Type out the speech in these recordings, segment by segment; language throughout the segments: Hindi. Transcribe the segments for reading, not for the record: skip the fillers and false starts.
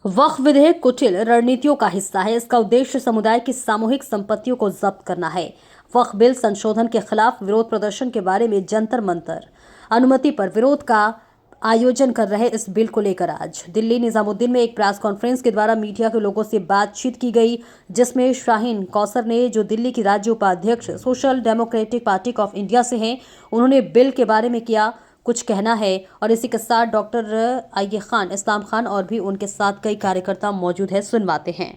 वक्फ विधेयक कुटिल रणनीतियों का हिस्सा है। इसका उद्देश्य समुदाय की सामूहिक संपत्तियों को जब्त करना है। वक्फ बिल संशोधन के खिलाफ विरोध प्रदर्शन के बारे में जंतर मंतर अनुमति पर विरोध का आयोजन कर रहे इस बिल को लेकर आज दिल्ली निजामुद्दीन में एक प्रेस कॉन्फ्रेंस के द्वारा मीडिया के लोगों से बातचीत की गई, जिसमें शाहीन कौसर ने, जो दिल्ली की राज्य उपाध्यक्ष social democratic party of India से हैं, उन्होंने बिल के बारे में किया कुछ कहना है। और इसी के साथ डॉक्टर आइए खान, इस्लाम खान और भी उनके साथ कई कार्यकर्ता मौजूद है। सुनवाते हैं।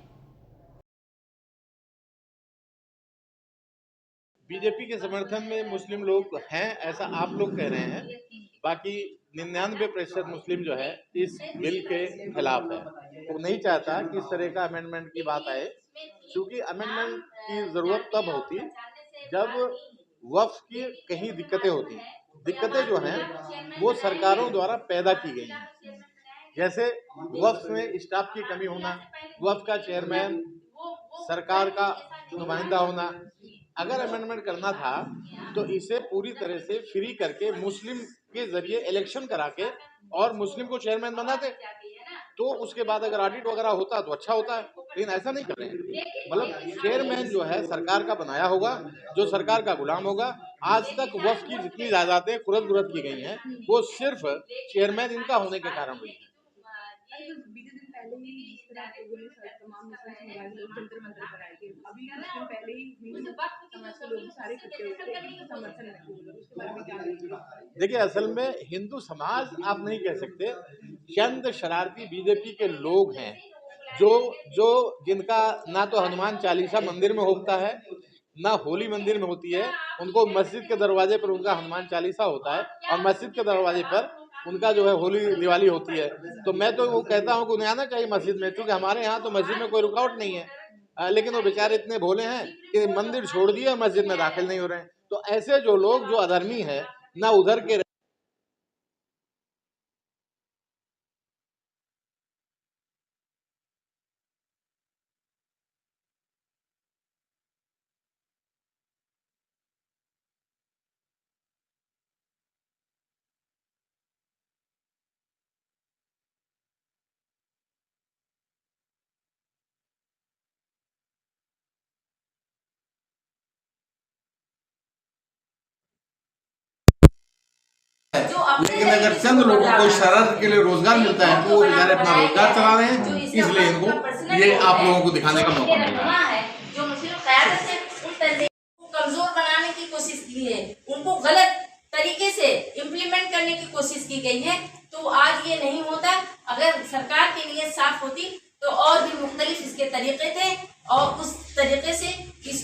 बीजेपी के समर्थन में मुस्लिम लोग हैं, ऐसा आप लोग कह रहे हैं। बाकी 99% मुस्लिम जो है इस बिल के खिलाफ है। वो नहीं चाहता कि इस तरह का अमेंडमेंट की बात आए, क्योंकि अमेंडमेंट की जरूरत तब होती जब वक्फ की कहीं दिक्कतें होती। दिक्कतें जो हैं वो सरकारों द्वारा पैदा की गई हैं, जैसे वक्फ में स्टाफ की कमी होना, वक्फ का चेयरमैन सरकार का नुमाइंदा होना। अगर अमेंडमेंट करना था तो इसे पूरी तरह से फ्री करके मुस्लिम के जरिए इलेक्शन करा के और मुस्लिम को चेयरमैन बनाते, तो उसके बाद अगर ऑडिट वगैरह होता तो अच्छा होता है। लेकिन ऐसा नहीं कर रहे हैं। मतलब चेयरमैन जो है सरकार का बनाया होगा, जो सरकार का गुलाम होगा। आज तक वक्फ की जितनी जायदादें कुरद बुरद की गई हैं वो सिर्फ चेयरमैन इनका होने के कारण हुई है। पहले ही जिस तरह लोगों ने तमाम मुस्लिम समुदाय के लोग जंतर मंतर पर आए थे, अभी कुछ दिन पहले ही हिंदू समाज के लोग सारे इकट्ठे होकर समर्थन रखे। उसके बारे में क्या कहेंगे? देखिए, असल में हिंदू समाज आप नहीं कह सकते, चंद शरारती बीजेपी के लोग हैं जो जिनका ना तो हनुमान चालीसा मंदिर में होता है, ना होली मंदिर में होती है। उनको मस्जिद के दरवाजे पर उनका हनुमान चालीसा होता है और मस्जिद के दरवाजे पर उनका जो है होली दिवाली होती है। तो मैं तो वो कहता हूँ कि उन्हें आना चाहिए मस्जिद में, क्योंकि हमारे यहाँ तो मस्जिद में कोई रुकावट नहीं है। लेकिन वो बेचारे इतने भोले हैं कि मंदिर छोड़ दिए, मस्जिद में दाखिल नहीं हो रहे हैं। तो ऐसे जो लोग जो अधर्मी है, ना उधर के लेकिन अगर चंद लोगों को शरारत के लिए रोजगार मिलता है तो वो बेचारे अपना रोजगार चला रहे हैं, इसलिए इनको ये आप लोगों को दिखाने का मौका मिल रहा है। जो मुस्लिम क़यादत है उन तंजीम को कमजोर बनाने की कोशिश की है, उनको गलत तरीके से इम्प्लीमेंट करने की कोशिश की गई है। तो आज ये नहीं होता। अगर सरकार की नीयत साफ होती तो और भी मुख्तलिफ इसके तरीके थे और उस तरीके से इस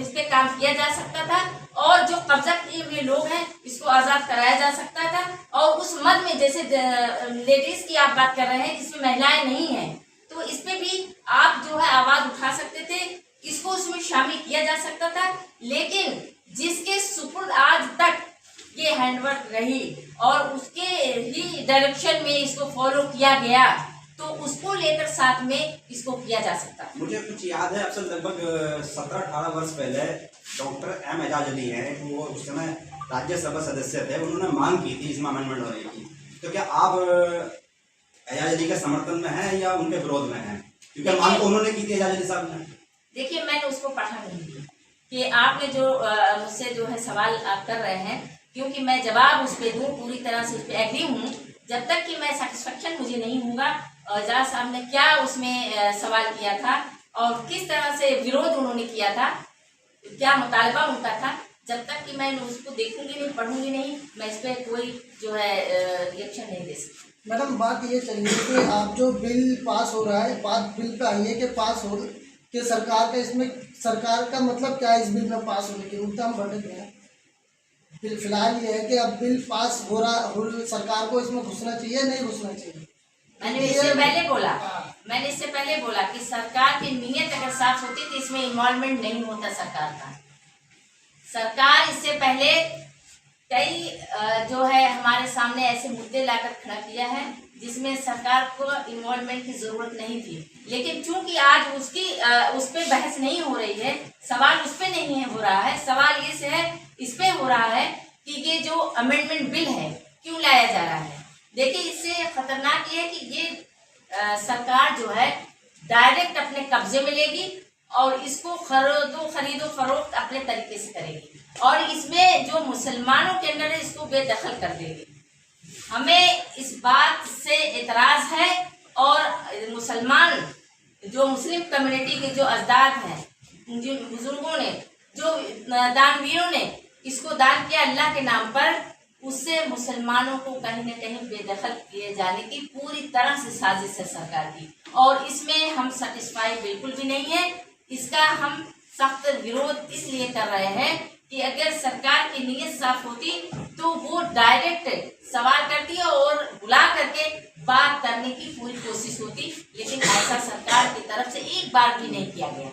पे काम किया जा सकता था और जो कब्जा किए हुए लोग हैं इसको आज़ाद कराया जा सकता था। और उस मद में जैसे लेडीज की आप बात कर रहे हैं जिसमें महिलाएं नहीं हैं, तो इस पे भी आप जो है आवाज उठा सकते थे, इसको उसमें शामिल किया जा सकता था। लेकिन जिसके सुपुर्द आज तक ये हैंडवर्क रही और उसके ही डायरेक्शन में इसको फॉलो किया गया, तो उसको लेकर साथ में इसको किया जा सकता है। मुझे कुछ याद है, अक्सर लगभग 17-18 वर्ष पहले डॉक्टर एम एजाज अली हैं, वो उस समय राज्यसभा सदस्य थे, उन्होंने मांग की थी इसमें अमेंडमेंट होने की। तो क्या आप एजाज अली के समर्थन में हैं या उनके विरोध में हैं? क्योंकि मांग तो उन्होंने की थी एजाज अली साहब ने। देखिए, मैंने उसको पढ़ा नहीं कि आपने जो मुझसे जो है सवाल आप कर रहे हैं, क्योंकि मैं जवाब उस पर दूँ पूरी तरह से उस पर एग्री हूँ जब तक कि मैं सेटिस्फेक्शन मुझे नहीं होगा एजाज साहब ने क्या उसमें सवाल किया था और किस तरह से विरोध उन्होंने किया था, क्या मुतालबा उनका था। जब तक कि मैं उसको देखूंगी नहीं, पढ़ूंगी नहीं, मैं इस पर कोई जो है रिएक्शन नहीं दे सकती। मैडम, बात ये चाहिए कि आप जो बिल पास हो रहा है, बात बिल पे आई है कि पास हो कि सरकार का, इसमें सरकार का मतलब क्या है इस बिल में पास होने की? मुद्दा हम भटक गए हैं। बिल फिलहाल ये है कि अब बिल पास हो रहा, सरकार को इसमें घुसना चाहिए नहीं घुसना चाहिए। मैंने इससे पहले बोला कि सरकार की नीयत अगर साफ होती तो इसमें इन्वॉल्वमेंट नहीं होता सरकार का। सरकार इससे पहले कई जो है हमारे सामने ऐसे मुद्दे लाकर खड़ा किया है जिसमें सरकार को इन्वॉल्वमेंट की जरूरत नहीं थी। लेकिन चूंकि आज उस पर बहस नहीं हो रही है, सवाल उस पर नहीं है हो रहा है, सवाल ये से है इस पे हो रहा है कि ये जो अमेंडमेंट बिल है क्यों लाया जा रहा है। देखिए, इससे खतरनाक ये है कि ये सरकार जो है डायरेक्ट अपने कब्जे में लेगी और इसको खरीदो फरोख्त अपने तरीके से करेगी और इसमें जो मुसलमानों के अंदर है इसको बेदखल कर देगी। हमें इस बात से एतराज है और मुसलमान जो मुस्लिम कम्युनिटी के जो अजदाद हैं, जिन बुजुर्गों ने, जो दानवीरों ने इसको दान किया अल्लाह के नाम पर, उससे मुसलमानों को कहीं न कहीं बेदखल किए जाने की पूरी तरह से साजिश है सरकार की और इसमें हम सेटिस्फाई बिल्कुल भी नहीं है। इसका हम सख्त विरोध इसलिए कर रहे हैं कि अगर सरकार की नीयत साफ होती तो वो डायरेक्ट सवाल करती है और बुला करके बात करने की पूरी कोशिश होती, लेकिन ऐसा सरकार की तरफ से एक बार भी नहीं किया गया।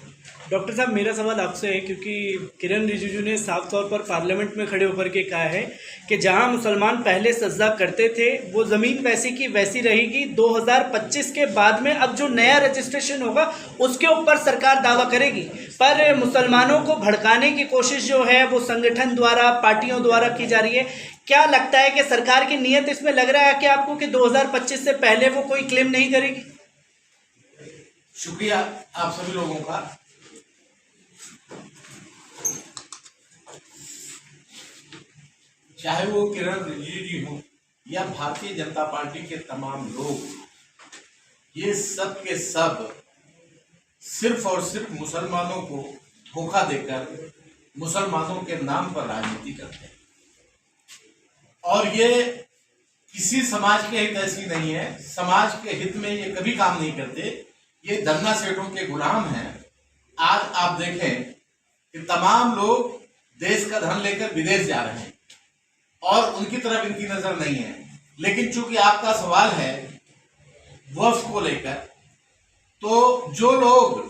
डॉक्टर साहब, मेरा सवाल आपसे है क्योंकि किरण रिजिजू ने साफ तौर पर पार्लियामेंट में खड़े होकर के कहा है कि जहां मुसलमान पहले सजदा करते थे वो ज़मीन वैसी की वैसी रहेगी। 2025 के बाद में अब जो नया रजिस्ट्रेशन होगा उसके ऊपर सरकार दावा करेगी, पर मुसलमानों को भड़काने की कोशिश जो है वो संगठन द्वारा, पार्टियों द्वारा की जा रही है। क्या लगता है कि सरकार की नीयत इसमें लग रहा है कि आपको कि 2025 से पहले वो कोई क्लेम नहीं करेगी? शुक्रिया आप सभी लोगों का। चाहे वो किरण रिजिजू जी हो या भारतीय जनता पार्टी के तमाम लोग, ये सब के सब सिर्फ और सिर्फ मुसलमानों को धोखा देकर मुसलमानों के नाम पर राजनीति करते हैं और ये किसी समाज के हित ऐसी नहीं है। समाज के हित में ये कभी काम नहीं करते, ये धन्ना सेठों के गुलाम हैं। आज आप देखें कि तमाम लोग देश का धन लेकर विदेश जा रहे हैं और उनकी तरफ इनकी नजर नहीं है, लेकिन चूंकि आपका सवाल है वक्फ को लेकर, तो जो लोग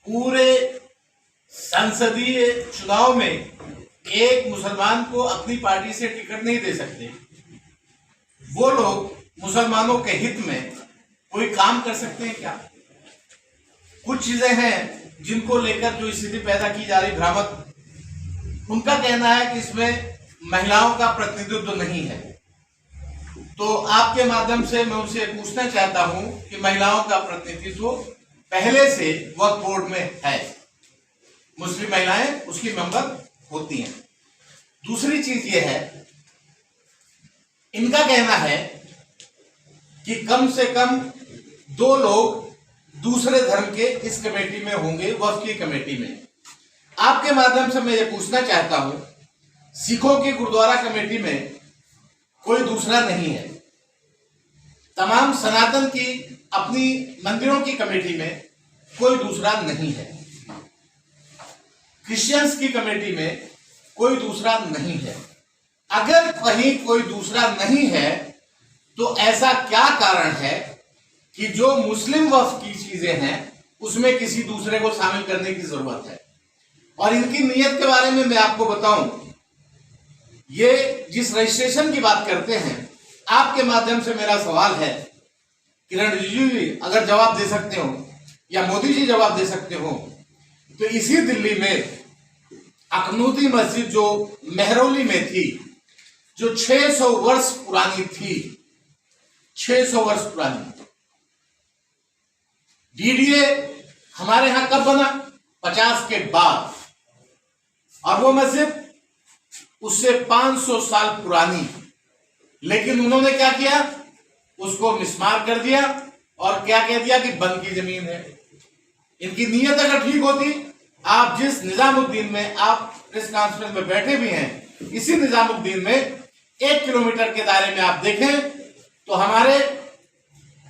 पूरे संसदीय चुनाव में एक मुसलमान को अपनी पार्टी से टिकट नहीं दे सकते, वो लोग मुसलमानों के हित में कोई काम कर सकते हैं क्या? कुछ चीजें हैं जिनको लेकर जो स्थिति पैदा की जा रही भ्रामक, उनका कहना है कि इसमें महिलाओं का प्रतिनिधित्व नहीं है। तो आपके माध्यम से मैं उनसे पूछना चाहता हूं कि महिलाओं का प्रतिनिधित्व पहले से वक्फ बोर्ड में है, मुस्लिम महिलाएं उसकी मेंबर होती हैं। दूसरी चीज ये है, इनका कहना है कि कम से कम 2 लोग दूसरे धर्म के इस कमेटी में होंगे, वक्फ की कमेटी में। आपके माध्यम से मैं ये पूछना चाहता हूं, सिखों की गुरुद्वारा कमेटी में कोई दूसरा नहीं है, तमाम सनातन की अपनी मंदिरों की कमेटी में कोई दूसरा नहीं है, क्रिश्चियंस की कमेटी में कोई दूसरा नहीं है। अगर कहीं कोई दूसरा नहीं है तो ऐसा क्या कारण है कि जो मुस्लिम वक्फ की चीजें हैं उसमें किसी दूसरे को शामिल करने की जरूरत है? और इनकी नीयत के बारे में मैं आपको बताऊं, ये जिस रजिस्ट्रेशन की बात करते हैं, आपके माध्यम से मेरा सवाल है, किरण रिजिजू जी अगर जवाब दे सकते हो या मोदी जी जवाब दे सकते हो, तो इसी दिल्ली में अकनूती मस्जिद जो मेहरौली में थी, जो 600 वर्ष पुरानी थी, 600 वर्ष पुरानी, डीडीए हमारे यहां कब बना? 50 के बाद, और वो मस्जिद उससे 500 साल पुरानी, लेकिन उन्होंने क्या किया? उसको मिसमार कर दिया और क्या कह दिया कि वन की जमीन है। इनकी नीयत अगर ठीक होती, आप जिस निजामुद्दीन में आप प्रेस कॉन्फ्रेंस में बैठे भी हैं, इसी निजामुद्दीन में 1 किलोमीटर के दायरे में आप देखें तो हमारे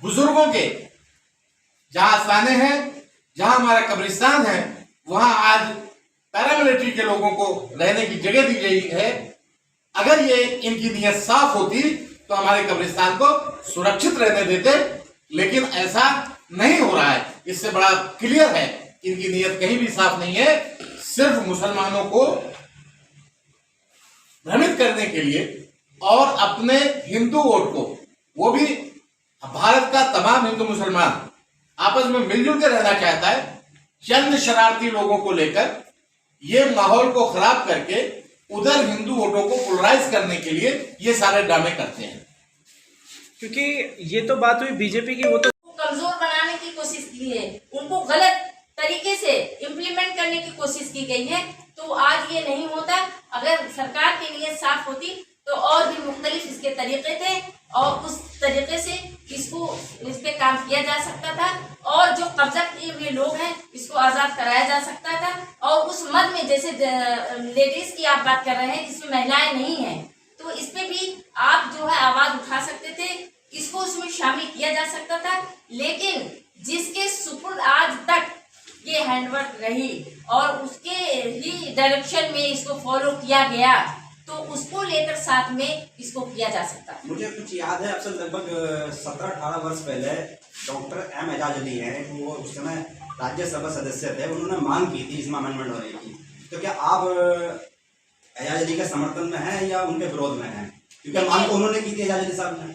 बुजुर्गों के जहां आस्थाने हैं, जहां हमारा कब्रिस्तान है, वहां आज पैरामिलिट्री के लोगों को रहने की जगह दी गई है। अगर ये इनकी नीयत साफ होती तो हमारे कब्रिस्तान को सुरक्षित रहने देते, लेकिन ऐसा नहीं हो रहा है। इससे बड़ा क्लियर है इनकी नीयत कहीं भी साफ नहीं है, सिर्फ मुसलमानों को भ्रमित करने के लिए और अपने हिंदू वोट को, वो भी भारत का तमाम हिंदू मुसलमान आपस में मिलजुल कर रहना चाहता है, चंद शरारती लोगों को लेकर ये माहौल को खराब करके उधर हिंदू वोटों को पोलराइज करने के लिए ये सारे ड्रामे करते हैं। क्योंकि ये तो बात हुई बीजेपी की, वो तो कमजोर बनाने की कोशिश की है, उनको गलत तरीके से इम्प्लीमेंट करने की कोशिश की गई है। तो आज ये नहीं होता। अगर सरकार की नीयत साफ होती तो और भी मुख्तलिफ इसके तरीके थे और उस तरीके से इस पे काम किया जा सकता था और जो कब्जा किए हुए लोग हैं इसको आज़ाद कराया जा सकता था। और उस मद में जैसे लेडीज की आप बात कर रहे हैं जिसमें महिलाएं नहीं हैं, तो इस पे भी आप जो है आवाज उठा सकते थे, इसको उसमें शामिल किया जा सकता था। लेकिन जिसके सुपुर्द आज तक ये हैंडवर्क रही और उसके ही डायरेक्शन में इसको फॉलो किया गया तो उसको लेकर साथ में इसको किया जा सकता है। मुझे कुछ याद है, अब से लगभग 17-18 वर्ष पहले डॉक्टर एम एजाज अली हैं, वो उस समय राज्यसभा सदस्य थे, उन्होंने मांग की थी इसमें अमेंडमेंट होने की। तो क्या आप एजाज अली के समर्थन में हैं या उनके विरोध में हैं? क्योंकि मांग तो उन्होंने की थी एजाज अली साहब ने।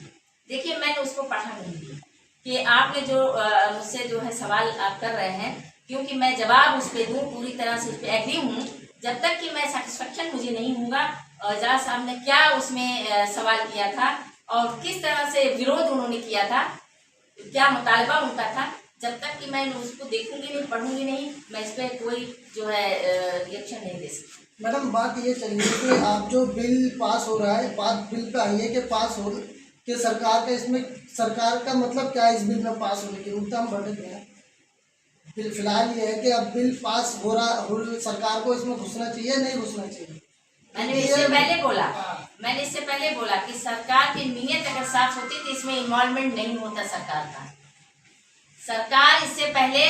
देखिए, मैंने उसको पढ़ा नहीं कि आपने जो मुझसे जो है सवाल आप कर रहे हैं, क्योंकि मैं जवाब उस पर दूँ पूरी तरह से उस पर एग्री हूँ, जब तक कि मैं सेटिस्फेक्शन मुझे नहीं होगा एजाज साहब ने क्या उसमें सवाल किया था और किस तरह से विरोध उन्होंने किया था, क्या मुतालबा उनका था, जब तक कि मैं उसको देखूंगी नहीं, पढ़ूंगी नहीं, मैं इस पर कोई जो है रिएक्शन नहीं दे सकती। मैडम, बात ये चल रही है कि आप जो बिल पास हो रहा है, बात बिल पे आई है कि पास हो कि सरकार का इसमें सरकार का मतलब क्या है इस बिल में पास होने की, उतना हम भटक गए हैं। बिल फिलहाल ये है कि अब बिल पास हो रहा, सरकार को इसमें घुसना चाहिए नहीं घुसना चाहिए। मैंने इससे पहले बोला कि सरकार की नीयत अगर साफ होती तो इसमें इन्वॉल्वमेंट नहीं होता सरकार का। सरकार इससे पहले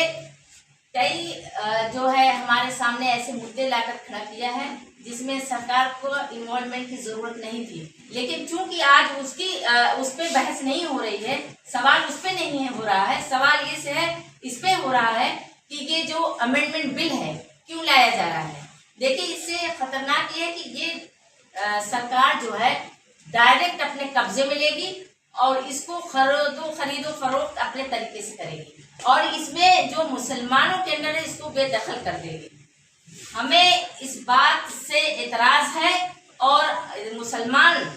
कई जो है हमारे सामने ऐसे मुद्दे लाकर खड़ा किया है जिसमें सरकार को इन्वॉल्वमेंट की जरूरत नहीं थी, लेकिन चूंकि आज उस पर बहस नहीं हो रही है, सवाल उस पर नहीं हो रहा है, सवाल ये से है इस पे हो रहा है कि ये जो अमेंडमेंट बिल है क्यों लाया जा रहा है। देखिए, इससे खतरनाक ये है कि ये सरकार जो है डायरेक्ट अपने कब्जे में लेगी और इसको खरीदो फरोख्त अपने तरीके से करेगी और इसमें जो मुसलमानों के अंदर है इसको बेदखल कर देगी। हमें इस बात से एतराज है और मुसलमान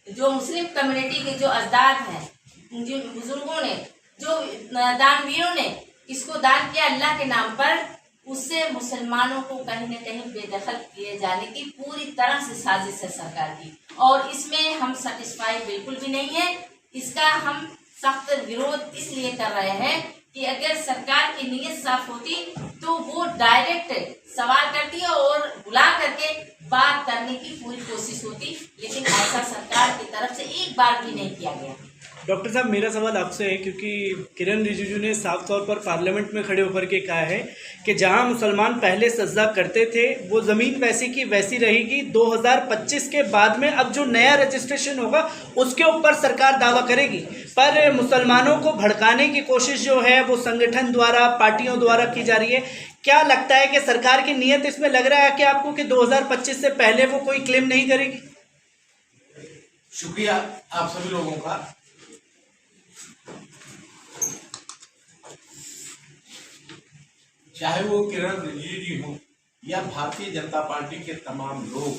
जो मुस्लिम कम्युनिटी के जो अजदाद हैं, जिन बुजुर्गों ने, जो दानवीरों ने इसको दान किया अल्लाह के नाम पर, उससे मुसलमानों को कहीं न कहीं बेदखल किए जाने की पूरी तरह से साजिश है सरकार की और इसमें हम सेटिस्फाई बिल्कुल भी नहीं है। इसका हम सख्त विरोध इसलिए कर रहे हैं कि अगर सरकार की नीयत साफ होती तो वो डायरेक्ट सवाल करती है और बुला करके बात करने की पूरी कोशिश होती, लेकिन ऐसा सरकार की तरफ से एक बार भी नहीं किया गया। डॉक्टर साहब, मेरा सवाल आपसे है, क्योंकि किरण रिजिजू ने साफ तौर पर पार्लियामेंट में खड़े होकर के कहा है कि जहां मुसलमान पहले सजदा करते थे वो ज़मीन वैसी की वैसी रहेगी, 2025 के बाद में अब जो नया रजिस्ट्रेशन होगा उसके ऊपर सरकार दावा करेगी। पर मुसलमानों को भड़काने की कोशिश जो है वो संगठन द्वारा, पार्टियों द्वारा की जा रही है। क्या लगता है कि सरकार की नीयत इसमें लग रहा है कि आपको कि 2025 से पहले वो कोई क्लेम नहीं करेगी? शुक्रिया आप सभी लोगों का। चाहे वो किरण रिजिजू जी हो या भारतीय जनता पार्टी के तमाम लोग,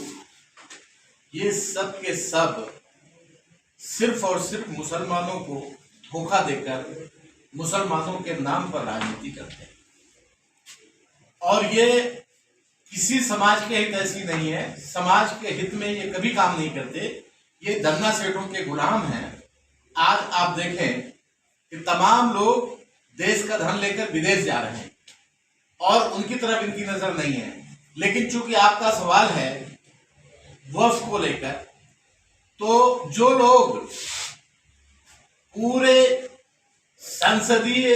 ये सब के सब सिर्फ और सिर्फ मुसलमानों को धोखा देकर मुसलमानों के नाम पर राजनीति करते हैं और ये किसी समाज के हित ऐसी नहीं है, समाज के हित में ये कभी काम नहीं करते, ये धन्ना सेठों के गुलाम हैं। आज आप देखें कि तमाम लोग देश का धन लेकर विदेश जा रहे हैं और उनकी तरफ इनकी नजर नहीं है, लेकिन चूंकि आपका सवाल है वक्फ को लेकर, तो जो लोग पूरे संसदीय